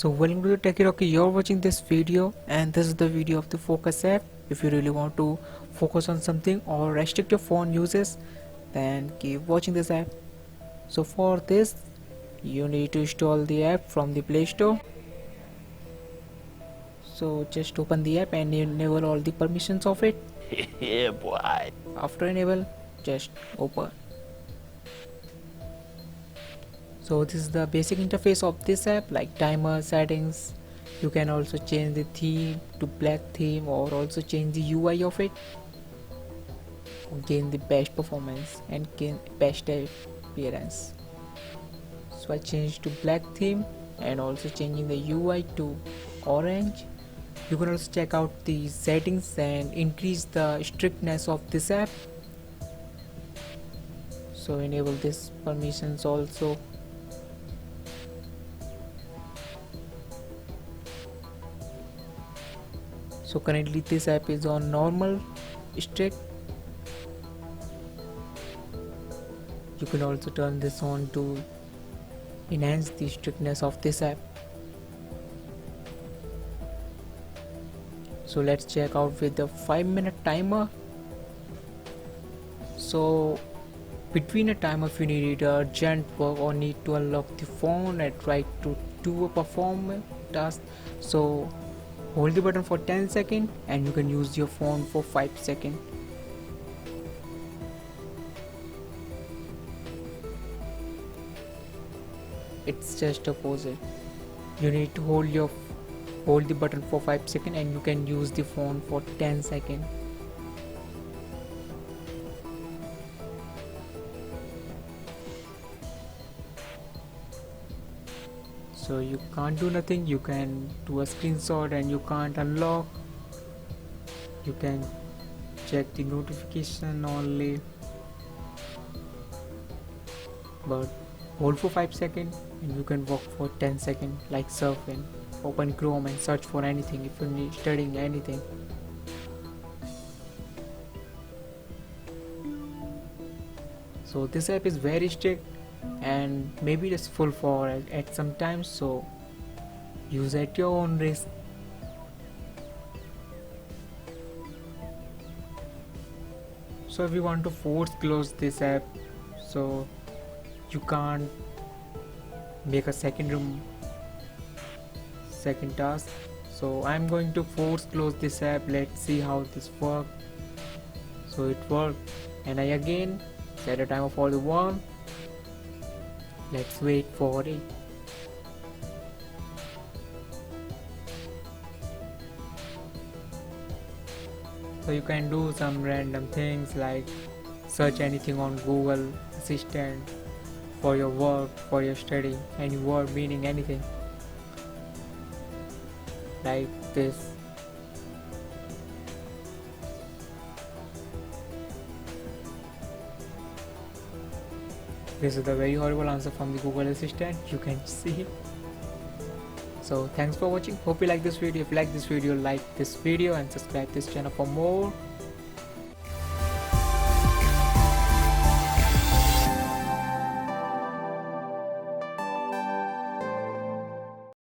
So welcome to the Techy Roque. You're watching this video and this is the video of the focus app. If you really want to focus on something or restrict your phone uses, then keep watching this app. So for this you need to install the app from the Play Store. So just open the app and enable all the permissions of it. Yeah, boy. After enable, just open. So this is the basic interface of this app, like timer, settings. You can also change the theme to black theme or also change the UI of it. Gain the best performance and gain best appearance. So I changed to black theme and also changing the UI to orange. You can also check out the settings and increase the strictness of this app. So enable this permissions also. So currently this app is on normal strict. You can also turn this on to enhance the strictness of this app. So let's check out with the 5-minute timer. So between a time if you need urgent work or need to unlock the phone and try to do a perform task, so hold the button for 10 seconds and you can use your phone for 5 seconds. It's just opposite. You need to hold the button for 5 seconds and you can use the phone for 10 seconds. So you can't do nothing, you can do a screenshot and you can't unlock. You can check the notification only, but hold for 5 seconds and you can walk for 10 seconds like surfing. Open Chrome and search for anything if you need studying anything. So this app is very strict and maybe it's full for at some times, so use at your own risk. So if you want to force close this app, so you can't make a second task. So I'm going to force close this app. Let's see how this works. So it worked and I again set a timer for the 1. Let's wait for it. So you can do some random things like search anything on Google Assistant for your work, for your study, any word meaning anything like this. This is the very horrible answer from the Google Assistant, you can see. So thanks for watching. Hope you like this video. If you like this video, like this video and subscribe this channel for more.